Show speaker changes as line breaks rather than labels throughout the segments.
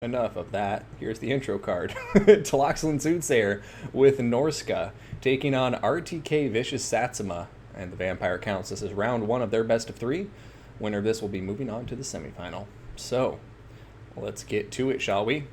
Enough of that. Here's the intro card. Tlaxtlan Soothsayer with Norska taking on RTK Vicioussatsuma and the Vampire Counts. This is round one of their best of three. Winner of this will be moving on to the semifinal. So, let's get to it, shall we?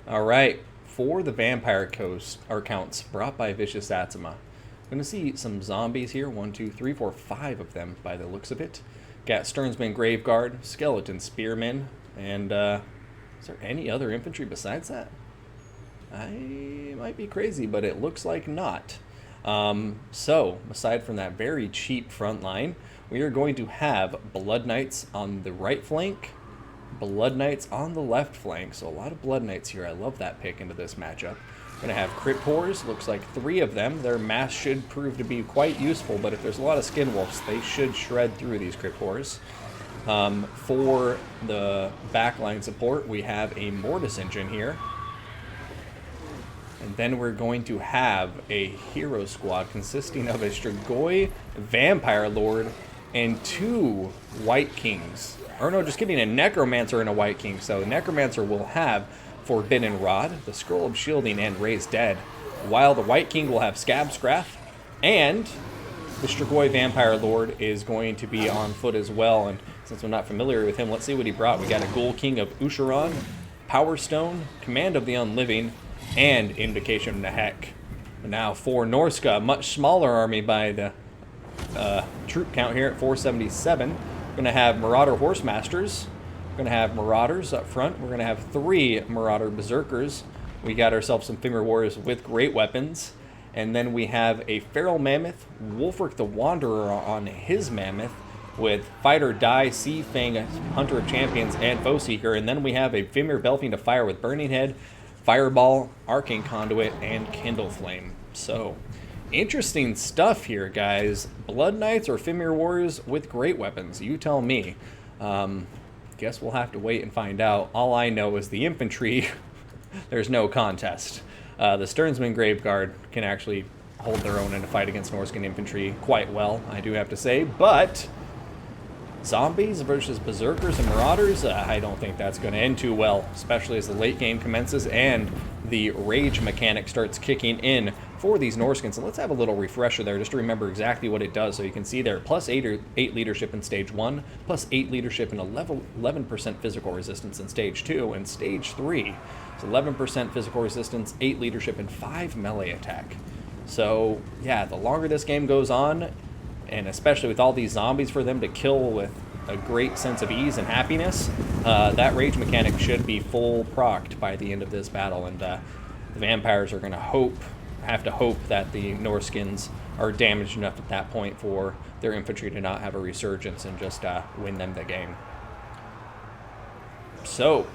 Alright, for the Vampire Counts brought by Vicioussatsuma. I'm going to see some zombies here. 1, 2, 3, 4, 5 of them by the looks of it. Got Sternsman Graveguard, Skeleton Spearmen, and is there any other infantry besides that? I might be crazy, but it looks like not. So, aside from that very cheap front line, we are going to have Blood Knights on the right flank, Blood Knights on the left flank. So a lot of Blood Knights here. I love that pick into this matchup. Going to have Crypt Whores, looks like 3 of them. Their mass should prove to be quite useful, but if there's a lot of Skin Wolves, they should shred through these Crypt Whores. For the backline support, we have a Mortis Engine here. And then we're going to have a hero squad consisting of a Strigoi Vampire Lord and 2 White Kings. Or no, just kidding, a Necromancer and a White King. So the Necromancer will have Forbidden Rod, the Scroll of Shielding, and Raise Dead, while the White King will have Scab Scraff, and the Strigoi Vampire Lord is going to be on foot as well. And since I'm not familiar with him, let's see what he brought. We got a Ghoul King of Usharon, Power Stone, Command of the Unliving, and Invocation of Nehek. Now for Norska, a much smaller army by the troop count here at 477. We're going to have Marauder Horsemasters. We're going to have Marauders up front. We're going to have 3 Marauder Berserkers. We got ourselves some Femur Warriors with great weapons. And then we have a Feral Mammoth, Wolfric the Wanderer on his Mammoth, with Fight or Die, Sea Fang, Hunter of Champions, and Foe Seeker. And then we have a Femur Belfing of Fire with Burning Head, Fireball, Arcane Conduit, and Kindle Flame. So, interesting stuff here, guys. Blood Knights or Femur Warriors with great weapons? You tell me. Guess we'll have to wait and find out. All I know is the infantry, there's no contest. The Sternsman Graveguard can actually hold their own in a fight against Norscan infantry quite well, I do have to say. But zombies versus Berserkers and Marauders, I don't think that's going to end too well, especially as the late game commences and the rage mechanic starts kicking in for these Norskins. And let's have a little refresher there just to remember exactly what it does. So you can see there, plus 8 leadership in stage 1, plus 8 leadership and 11% physical resistance in stage 2, and stage 3 is 11% physical resistance, 8 leadership, and 5 melee attack. So yeah, the longer this game goes on, and especially with all these zombies for them to kill with a great sense of ease and happiness, that rage mechanic should be full procced by the end of this battle. And the vampires are going to have to hope that the Norskins are damaged enough at that point for their infantry to not have a resurgence and just win them the game. So,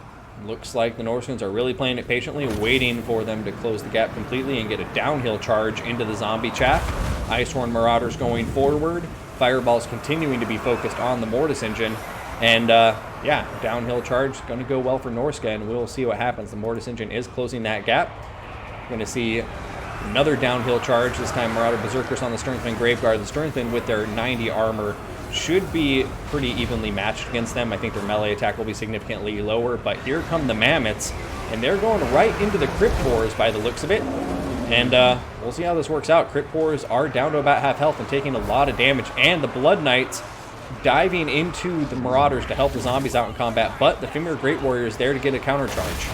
looks like the Norskins are really playing it patiently, waiting for them to close the gap completely and get a downhill charge into the zombie chaff. Icehorn Marauders going forward. Fireball's continuing to be focused on the Mortis Engine. And yeah, downhill charge going to go well for Norska, and we'll see what happens. The Mortis Engine is closing that gap. Going to see another downhill charge, this time Marauder Berserkers on the Sternsman Graveguard. The Sternsman with their 90 armor should be pretty evenly matched against them. I think their melee attack will be significantly lower, but here come the Mammoths, and they're going right into the Crypt Whores by the looks of it. And we'll see how this works out. Crypt Whores are down to about half health and taking a lot of damage, and the Blood Knights diving into the Marauders to help the zombies out in combat, but the Femur Great Warrior is there to get a counter charge.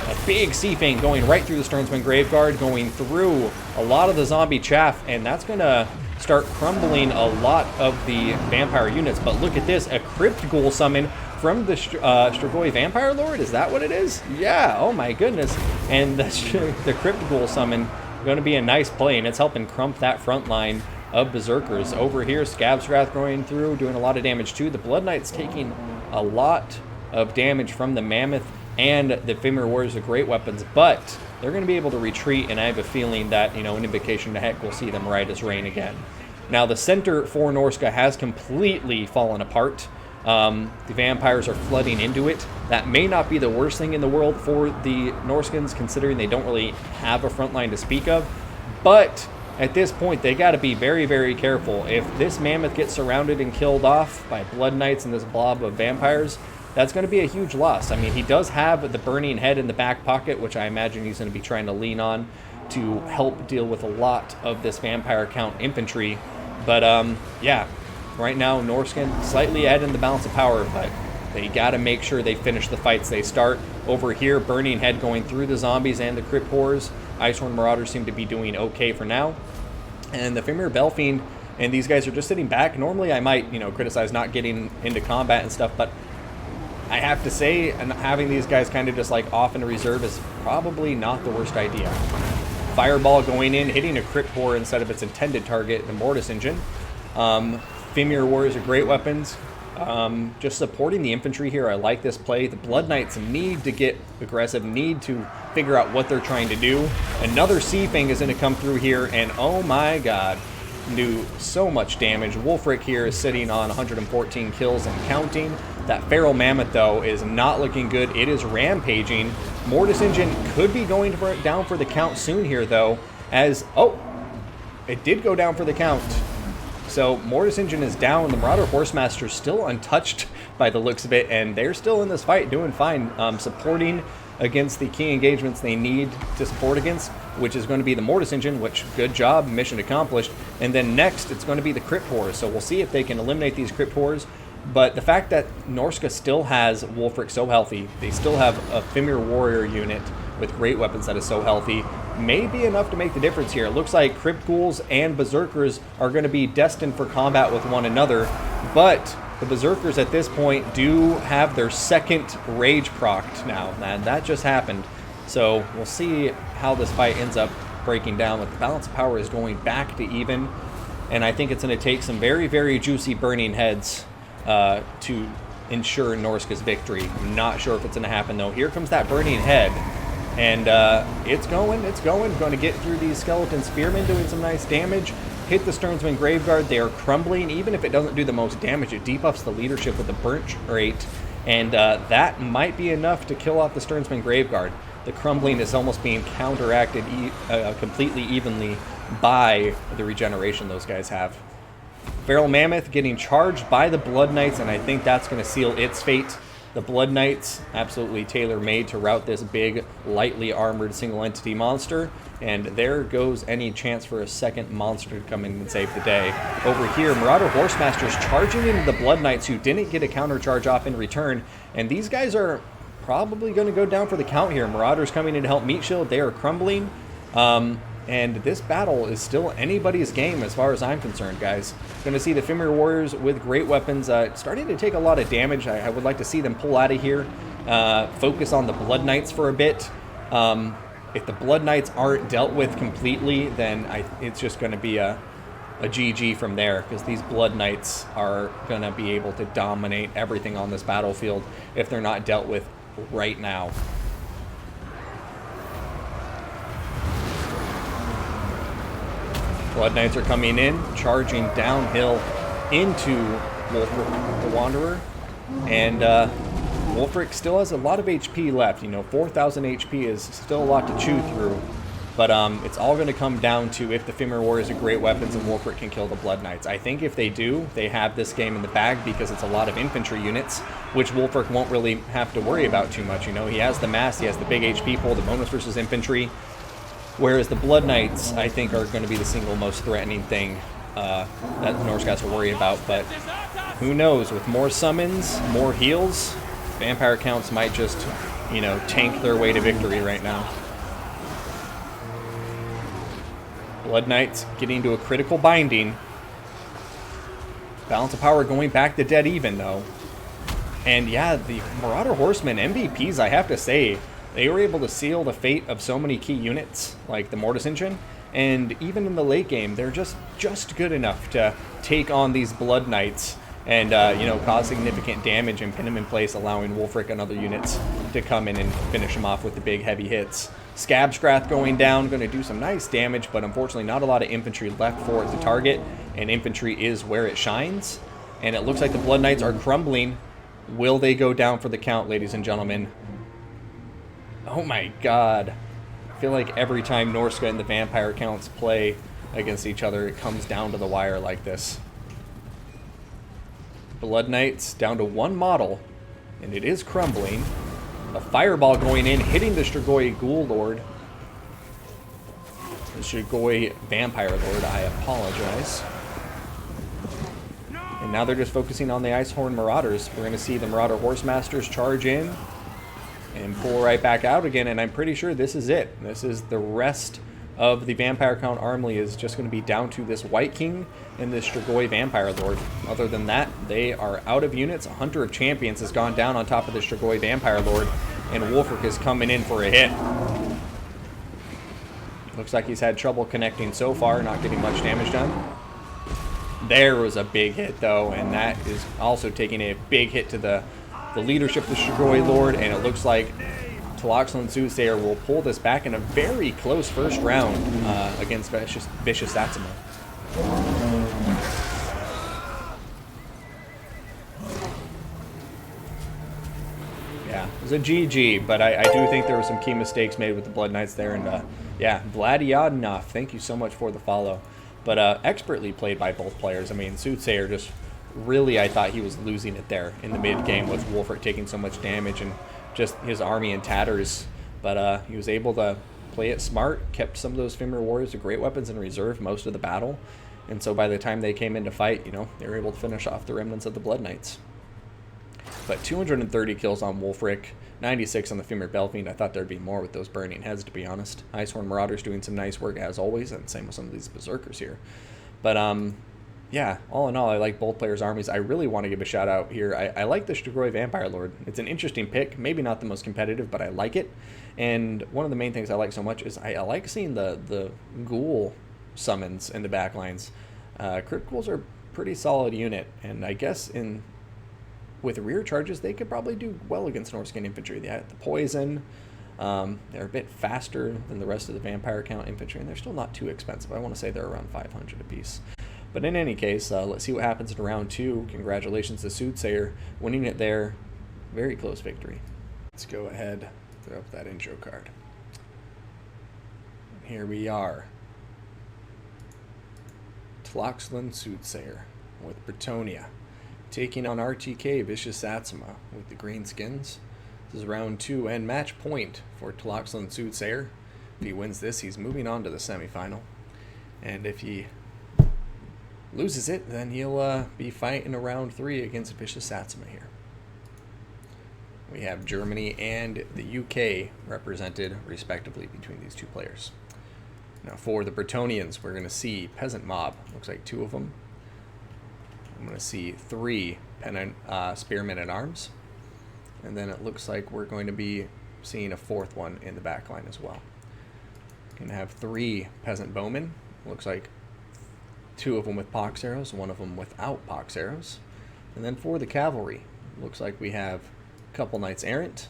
A big Sea Fang going right through the Sternsman Graveguard, going through a lot of the zombie chaff, and that's going to start crumbling a lot of the vampire units. But look at this, a Crypt Ghoul summon from the Strigoi Vampire Lord. Is that what it is? Yeah, oh my goodness. And the Crypt Ghoul summon going to be a nice play, and it's helping crump that front line of Berserkers. Over here, Scab's Wrath going through, doing a lot of damage too. The Blood Knights taking a lot of damage from the Mammoth, and the Femur Warriors are great weapons, but they're going to be able to retreat, and I have a feeling that, you know, an Invocation to Heck will see them right as rain again. Now, the center for Norska has completely fallen apart. The vampires are flooding into it. That may not be the worst thing in the world for the Norskins, considering they don't really have a front line to speak of, but at this point, they got to be very, very careful. If this mammoth gets surrounded and killed off by blood knights and this blob of vampires, that's going to be a huge loss. I mean, he does have the burning head in the back pocket, which I imagine he's going to be trying to lean on to help deal with a lot of this vampire count infantry. But yeah, right now Norscan slightly ahead in the balance of power, but they got to make sure they finish the fights they start. Over here, burning head going through the zombies and the crypt horrors. Icehorn Marauders seem to be doing okay for now. And the Fimir Belfiend and these guys are just sitting back. Normally I might, criticize not getting into combat and stuff, but I have to say, and having these guys kind of just like off in reserve is probably not the worst idea. Fireball going in, hitting a crypt horror instead of its intended target, the Mortis Engine. Fimir Warriors are great weapons. Just supporting the infantry here, I like this play. The Blood Knights need to get aggressive, need to figure out what they're trying to do. Another Sea Fang is going to come through here, and oh my god, do so much damage. Wulfric here is sitting on 114 kills and counting. That Feral Mammoth, though, is not looking good. It is rampaging. Mortis Engine could be going down for the count soon here, though, as... oh, it did go down for the count. So Mortis Engine is down. The Marauder Horsemaster is still untouched by the looks of it, and they're still in this fight doing fine, supporting against the key engagements they need to support against, which is going to be the Mortis Engine, which, good job, mission accomplished. And then next, it's going to be the Crypt Horrors. So we'll see if they can eliminate these Crypt Horrors. But the fact that Norska still has Wulfric so healthy, they still have a Fimir Warrior unit with great weapons that is so healthy, may be enough to make the difference here. It looks like Crypt Ghouls and Berserkers are going to be destined for combat with one another, but the Berserkers at this point do have their second Rage procced now, and that just happened. So we'll see how this fight ends up breaking down, but the balance of power is going back to even, and I think it's going to take some very, very juicy burning heads to ensure Norska's victory. I'm not sure if it's going to happen, though. Here comes that burning head. And it's going to get through these skeleton spearmen, doing some nice damage. Hit the Sternsman Graveguard, they are crumbling. Even if it doesn't do the most damage, it debuffs the leadership with the burnt rate. And that might be enough to kill off the Sternsman Graveguard. The crumbling is almost being counteracted completely evenly by the regeneration those guys have. Feral Mammoth getting charged by the Blood Knights, and I think that's going to seal its fate. The Blood Knights, absolutely tailor-made to rout this big, lightly armored single-entity monster. And there goes any chance for a second monster to come in and save the day. Over here, Marauder Horsemasters charging into the Blood Knights, who didn't get a counter charge off in return. And these guys are probably going to go down for the count here. Marauders coming in to help Meat Shield. They are crumbling. And this battle is still anybody's game as far as I'm concerned, guys. Going to see the Fimir Warriors with great weapons starting to take a lot of damage. I would like to see them pull out of here, focus on the Blood Knights for a bit. If the Blood Knights aren't dealt with completely, then it's just going to be a GG from there, because these Blood Knights are going to be able to dominate everything on this battlefield if they're not dealt with right now. Blood Knights are coming in, charging downhill into Wulfric the Wanderer. And Wulfric still has a lot of HP left. 4,000 HP is still a lot to chew through. But it's all going to come down to if the Fimir Warriors are great weapons and Wulfric can kill the Blood Knights. I think if they do, they have this game in the bag, because it's a lot of infantry units, which Wulfric won't really have to worry about too much. He has the mass, he has the big HP pull, the bonus versus infantry. Whereas the Blood Knights, I think, are going to be the single most threatening thing that Norska has to worry about. But who knows? With more summons, more heals, vampire counts might just, tank their way to victory right now. Blood Knights getting to a critical binding. Balance of power going back to dead even, though. And yeah, the Marauder Horsemen MVPs, I have to say, they were able to seal the fate of so many key units, like the Mortis Engine, and even in the late game, they're just good enough to take on these Blood Knights and, cause significant damage and pin them in place, allowing Wulfric and other units to come in and finish them off with the big heavy hits. Scabscrath going down, going to do some nice damage, but unfortunately not a lot of infantry left for it to target, and infantry is where it shines. And it looks like the Blood Knights are crumbling. Will they go down for the count, ladies and gentlemen? Oh my god. I feel like every time Norska and the vampire counts play, against each other, it comes down to the wire like this. Blood Knights down to one model, and it is crumbling. A fireball going in, hitting the Strigoi Ghoul Lord. The Strigoi Vampire Lord, I apologize. And now they're just focusing on the Icehorn Marauders. We're going to see the Marauder Horsemasters charge in and pull right back out again, and I'm pretty sure this is it. This is the rest of the Vampire Count army is just going to be down to this White King and this Strigoi Vampire Lord. Other than that, they are out of units. A Hunter of Champions has gone down on top of the Strigoi Vampire Lord, and Wulfric is coming in for a hit. Looks like he's had trouble connecting so far, not getting much damage done. There was a big hit, though, and that is also taking a big hit to the leadership of the Strigoi Lord, and it looks like Tlaxtlan Soothsayer will pull this back in a very close first round against Vicioussatsuma. Yeah, it was a GG, but I do think there were some key mistakes made with the Blood Knights there, and yeah, Vladiadnov, thank you so much for the follow. But expertly played by both players. I mean, Soothsayer just really, I thought he was losing it there in the mid-game with Wulfric taking so much damage and just his army in tatters. But he was able to play it smart, kept some of those Fimir Warriors with great weapons in reserve most of the battle. And so by the time they came in to fight, you know, they were able to finish off the remnants of the Blood Knights. But 230 kills on Wulfric, 96 on the Fimir Belfiend. I thought there'd be more with those burning heads, to be honest. Icehorn Marauders doing some nice work as always, and same with some of these Berserkers here. But yeah, all in all, I like both players' armies. I really want to give a shout out here. I like the Strigoi Vampire Lord. It's an interesting pick, maybe not the most competitive, but I like it. And one of the main things I like so much is I like seeing the ghoul summons in the backlines. Crypt Ghouls are a pretty solid unit, and I guess with rear charges, they could probably do well against Norskin infantry. They have the poison. They're a bit faster than the rest of the Vampire Count infantry, and they're still not too expensive. I want to say they're around 500 apiece. But in any case, let's see what happens in round 2. Congratulations to Soothsayer, winning it there. Very close victory. Let's go ahead, throw up that intro card. And here we are. Tlaxtlan Soothsayer with Bretonnia, taking on RTK Vicioussatsuma with the green skins. This is round 2 and match point for Tlaxtlan Soothsayer. If he wins this, he's moving on to the semifinal. And if he loses it, then he'll be fighting a round 3 against Vicioussatsuma here. We have Germany and the UK represented respectively between these two players. Now for the Bretonians, we're going to see Peasant Mob. Looks like 2 of them. I'm going to see 3 Spearmen at Arms. And then it looks like we're going to be seeing a 4th one in the back line as well. Going to have 3 Peasant Bowmen. Looks like 2 of them with pox arrows, 1 of them without pox arrows. And then for the cavalry, looks like we have a couple Knights Errant,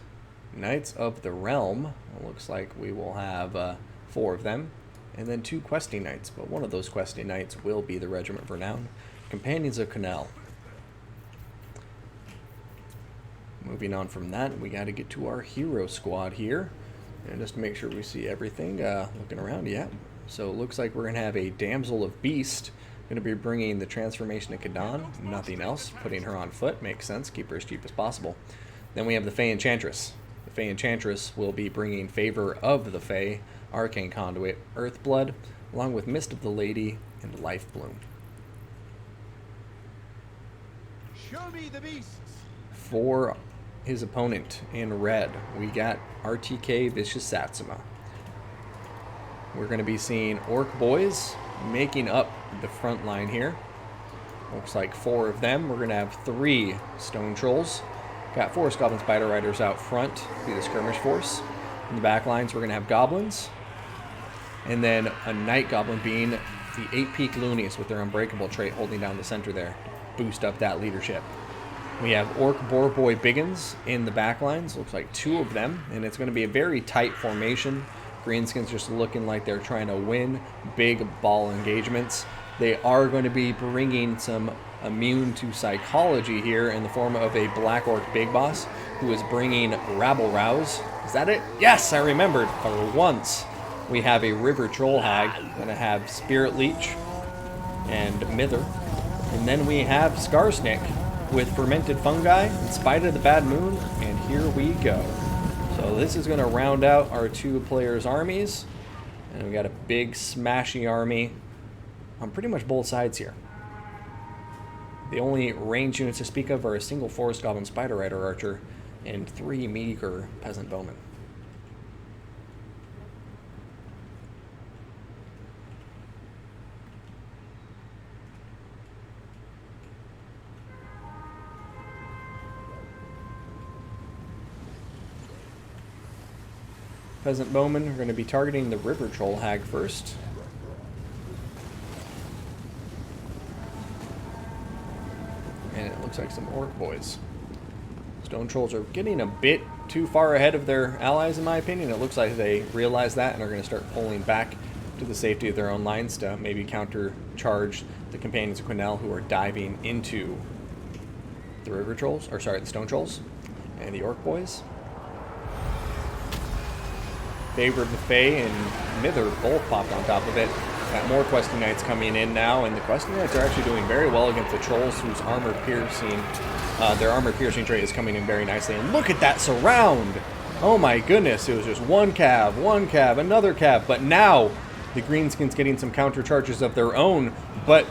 Knights of the Realm. It looks like we will have 4 of them. And then 2 Questing Knights, but one of those Questing Knights will be the Regiment of Renown, Companions of Canal. Moving on from that, we got to get to our hero squad here. And just to make sure we see everything, looking around, yeah. So it looks like we're going to have a Damsel of Beast, going to be bringing the transformation of Kadan, nothing else, putting her on foot, makes sense, keep her as cheap as possible. Then we have the Fey Enchantress. The Fey Enchantress will be bringing Favor of the Fey, Arcane Conduit, Earthblood, along with Mist of the Lady and Life Bloom.
Show me the beasts.
For his opponent in red, we got RTK Vicioussatsuma. We're going to be seeing Orc Boys making up the front line here. Looks like 4 of them. We're going to have 3 Stone Trolls. Got 4 Goblin Spider Riders out front, be the skirmish force. In the back lines, we're going to have Goblins. And then a Night Goblin being the 8-peak Loonies with their Unbreakable trait holding down the center there. Boost up that leadership. We have Orc Boar Boy Biggins in the back lines. Looks like 2 of them. And it's going to be a very tight formation. Greenskins just looking like they're trying to win big ball engagements. They are going to be bringing some immune to psychology here in the form of a Black Orc Big Boss who is bringing Rabble Rouse. Is that it? Yes, I remembered for once. We have a River Troll Hag. Gonna have Spirit Leech and Mither. And then we have Skarsnik with Fermented Fungi, in spite of the Bad Moon, and here we go. So this is gonna round out our 2 players' armies. And we got a big smashy army on pretty much both sides here. The only range units to speak of are a single Forest Goblin Spider Rider Archer and 3 meager Peasant Bowmen. Peasant Bowmen are going to be targeting the River Troll Hag first. And it looks like some Orc boys. Stone Trolls are getting a bit too far ahead of their allies, in my opinion. It looks like they realize that and are going to start pulling back to the safety of their own lines to maybe countercharge the Companions of Quenelle, who are diving into the River Trolls, or sorry, the Stone Trolls and the Orc boys. Favor of the Fae and Mither both popped on top of it. Got more Questing Knights coming in now, and the Questing Knights are actually doing very well against the Trolls, whose armor piercing, their armor piercing trait is coming in very nicely. And look at that surround! Oh my goodness, it was just one cav, another cav, but now the Greenskins getting some counter charges of their own, but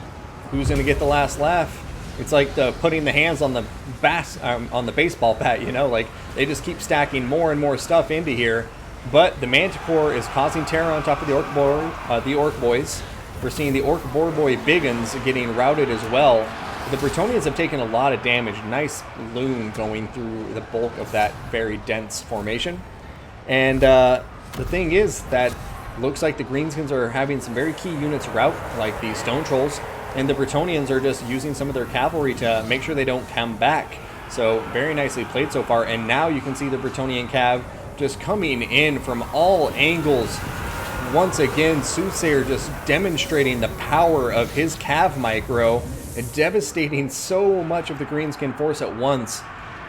who's going to get the last laugh? It's like putting the hands on the baseball bat, you know, like they just keep stacking more and more stuff into here. But the Manticore is causing terror on top of the Orc boys. We're seeing the Orc Boy Biggins getting routed as well. The Bretonnians have taken a lot of damage. Nice loon going through the bulk of that very dense formation. And the thing is that looks like the Greenskins are having some very key units rout, like the Stone Trolls, and the Bretonnians are just using some of their cavalry to make sure they don't come back. So very nicely played so far. And now you can see the Bretonnian cav just coming in from all angles. Once again, Soothsayer just demonstrating the power of his cav micro and devastating so much of the Greenskin force at once.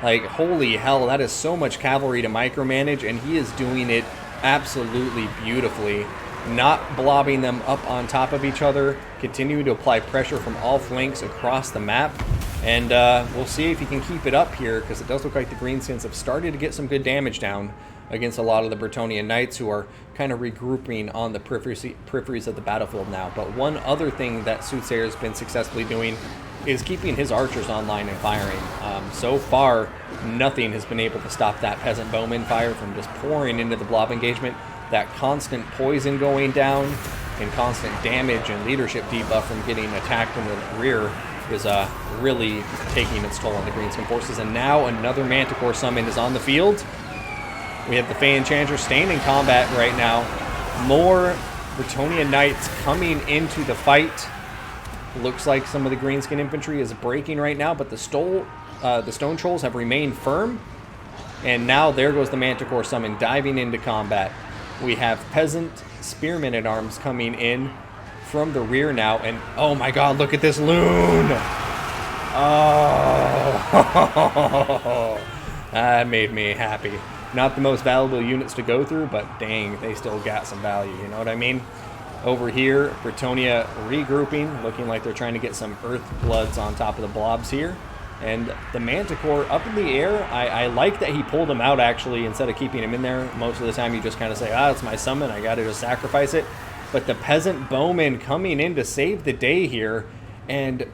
Like, holy hell, that is so much cavalry to micromanage, and he is doing it absolutely beautifully. Not blobbing them up on top of each other, continuing to apply pressure from all flanks across the map. And we'll see if he can keep it up here, because it does look like the Greenskins have started to get some good damage down against a lot of the Bretonnian Knights, who are kind of regrouping on the peripheries of the battlefield now. But one other thing that Soothsayer has been successfully doing is keeping his archers online and firing. So far, nothing has been able to stop that Peasant Bowman fire from just pouring into the blob engagement. That constant poison going down and constant damage and leadership debuff from getting attacked in the rear is really taking its toll on the Greenskin forces. And now another Manticore summon is on the field. We have the Fey Enchanter staying in combat right now. More Bretonnian Knights coming into the fight. Looks like some of the Greenskin infantry is breaking right now, but the Stone Trolls have remained firm. And now there goes the Manticore summon diving into combat. We have Peasant Spearmen at Arms coming in from the rear now, and oh my god, look at this loon! Oh, that made me happy. Not the most valuable units to go through, but dang, they still got some value, you know what I mean? Over here, Bretonnia regrouping, looking like they're trying to get some Earth Bloods on top of the blobs here. And the Manticore up in the air, I like that he pulled him out actually, instead of keeping him in there. Most of the time you just kind of say, it's my summon, I gotta just sacrifice it. But the Peasant Bowman coming in to save the day here, and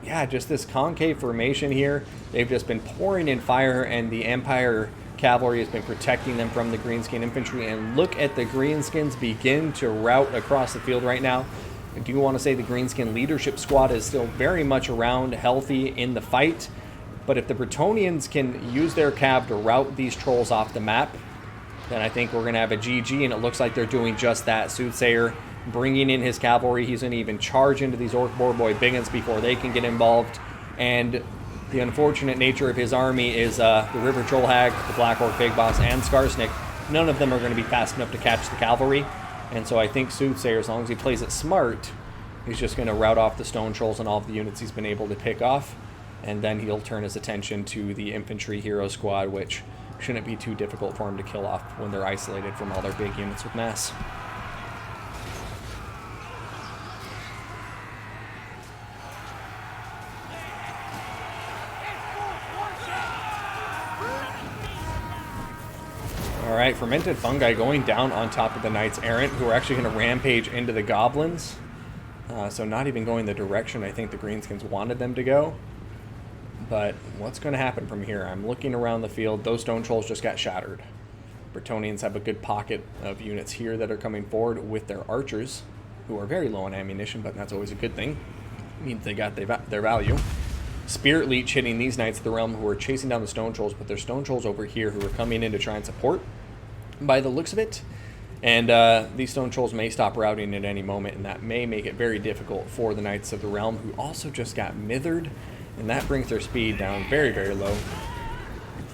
yeah, just this concave formation here. They've just been pouring in fire, and the Empire Cavalry has been protecting them from the Greenskin infantry. And look at the Greenskins begin to rout across the field right now. I do want to say the Greenskin leadership squad is still very much around, healthy in the fight. But if the Bretonnians can use their cav to rout these trolls off the map, then I think we're going to have a GG, and it looks like they're doing just that. Soothsayer bringing in his cavalry. He's going to even charge into these Orc Boy Biggins before they can get involved. And the unfortunate nature of his army is the River Troll Hag, the Black Orc Big Boss, and Skarsnik. None of them are going to be fast enough to catch the cavalry. And so I think Soothsayer, as long as he plays it smart, he's just going to rout off the Stone Trolls and all of the units he's been able to pick off. And then he'll turn his attention to the Infantry Hero Squad, which shouldn't be too difficult for him to kill off when they're isolated from all their big units with mass. Alright, Fermented Fungi going down on top of the Knights Errant, who are actually going to rampage into the Goblins. So not even going the direction I think the Greenskins wanted them to go. But what's going to happen from here? I'm looking around the field. Those Stone Trolls just got shattered. Bretonnians have a good pocket of units here that are coming forward with their archers, who are very low on ammunition, but that's always a good thing. It means they got their value. Spirit Leech hitting these Knights of the Realm who are chasing down the Stone Trolls, but there's Stone Trolls over here who are coming in to try and support by the looks of it. And these Stone Trolls may stop routing at any moment, and that may make it very difficult for the Knights of the Realm, who also just got mithered, and that brings their speed down very, very low.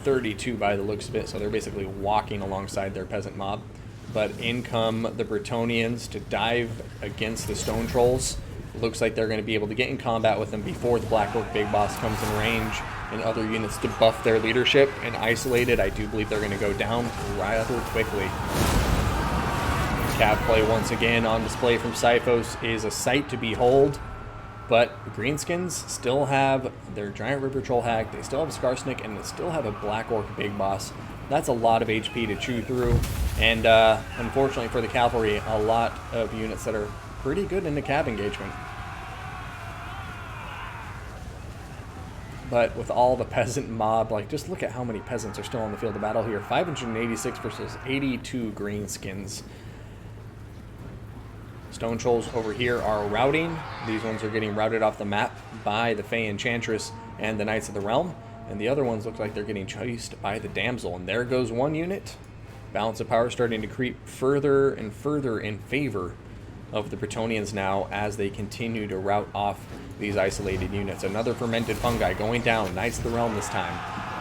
32 by the looks of it, so they're basically walking alongside their peasant mob. But in come the Bretonnians to dive against the Stone Trolls. It looks like they're going to be able to get in combat with them before the Black Orc Big Boss comes in range, and other units to buff their leadership and isolate it. I do believe they're going to go down rather quickly. Cav play once again on display from Sifos is a sight to behold, but Greenskins still have their Giant River Troll Hack, they still have a Skarsnik, and they still have a Black Orc Big Boss. That's a lot of HP to chew through, and unfortunately for the cavalry, a lot of units that are pretty good in the Cav engagement. But with all the peasant mob, like, just look at how many peasants are still on the field of battle here. 586 versus 82 Greenskins. Stone Trolls over here are routing. These ones are getting routed off the map by the Fey Enchantress and the Knights of the Realm. And the other ones look like they're getting chased by the Damsel. And there goes one unit. Balance of power starting to creep further and further in favor of the Bretonnians now as they continue to rout off these isolated units. Another Fermented Fungi going down. Knights of the Realm this time.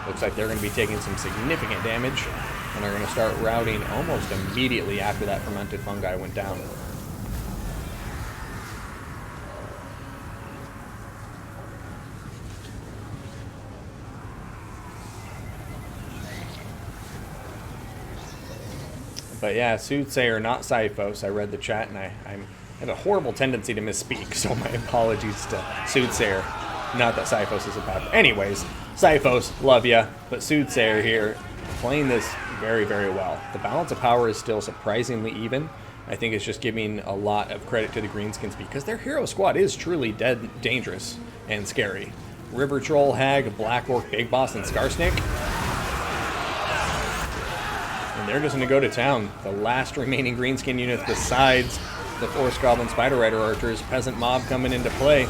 Looks like they're going to be taking some significant damage. And they're going to start routing almost immediately after that Fermented Fungi went down. But yeah, Soothsayer, not Sifos. I read the chat, and I have a horrible tendency to misspeak, so my apologies to Soothsayer. Not that Sifos is a bad... Anyways, Sifos, love ya, but Soothsayer here, playing this very, very well. The balance of power is still surprisingly even. I think it's just giving a lot of credit to the Greenskins because their hero squad is truly dead dangerous and scary. River Troll, Hag, Black Orc, Big Boss, and Skarsnik. And they're just going to go to town. The last remaining Greenskin units besides the Forest Goblin Spider Rider Archers, Peasant Mob coming into play.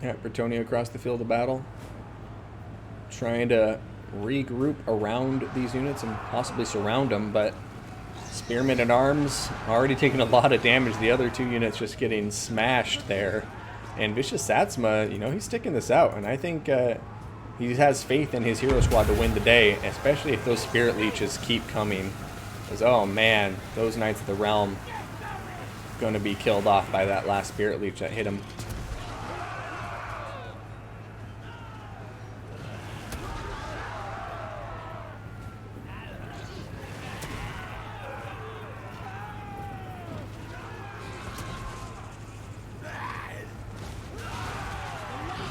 Yeah, Bretonnia across the field of battle. Trying to regroup around these units and possibly surround them, but Spearmen at Arms already taking a lot of damage. The other two units just getting smashed there. And Vicioussatsuma, you know, he's sticking this out. And I think he has faith in his hero squad to win the day, especially if those Spirit Leeches keep coming. Because, oh man, those Knights of the Realm going to be killed off by that last Spirit Leech that hit him.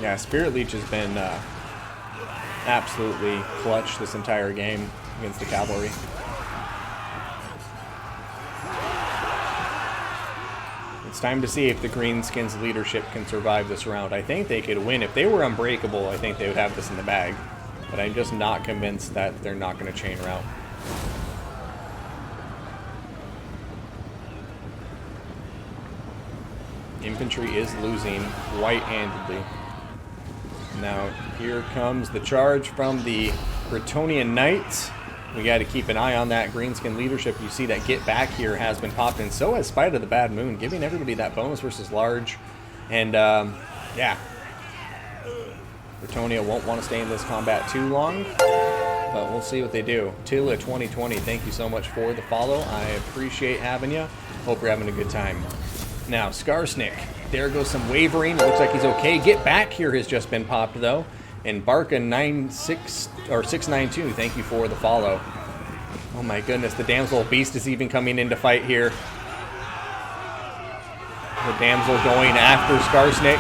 Yeah, Spirit Leech has been absolutely clutch this entire game against the cavalry. It's time to see if the Greenskins leadership can survive this round. I think they could win. If they were unbreakable, I think they would have this in the bag. But I'm just not convinced that they're not going to chain route. Infantry is losing white-handedly. Now, here comes the charge from the Bretonnian Knights. We got to keep an eye on that Greenskin leadership. You see that Get Back here has been popped in. So has Spite of the Bad Moon, giving everybody that bonus versus large. And, yeah. Bretonnia won't want to stay in this combat too long, but we'll see what they do. Tilla 2020, thank you so much for the follow. I appreciate having you. Hope you're having a good time. Now, Skarsnik. There goes some wavering. It looks like he's okay. Get Back here has just been popped, though. And Barca692, thank you for the follow. Oh my goodness, the Damsel Beast is even coming in to fight here. The damsel going after Skarsnik.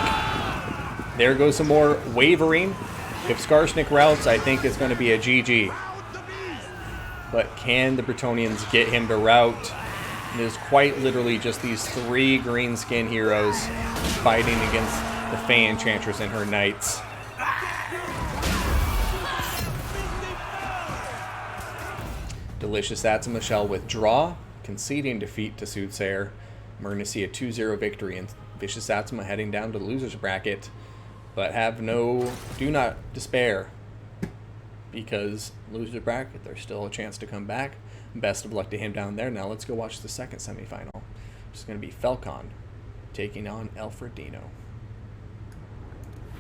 There goes some more wavering. If Skarsnik routes, I think it's going to be a GG. But can the Bretonnians get him to rout? It is quite literally just these 3 green skin heroes fighting against the Fey Enchantress and her knights. Vicioussatsuma shall withdraw, conceding defeat to Soothsayer. We're going to see a 2-0 victory, and Vicioussatsuma heading down to the loser's bracket. But do not despair, because loser bracket, there's still a chance to come back. Best of luck to him down there. Now let's go watch the second semifinal, which is going to be Falcon taking on Alfredino.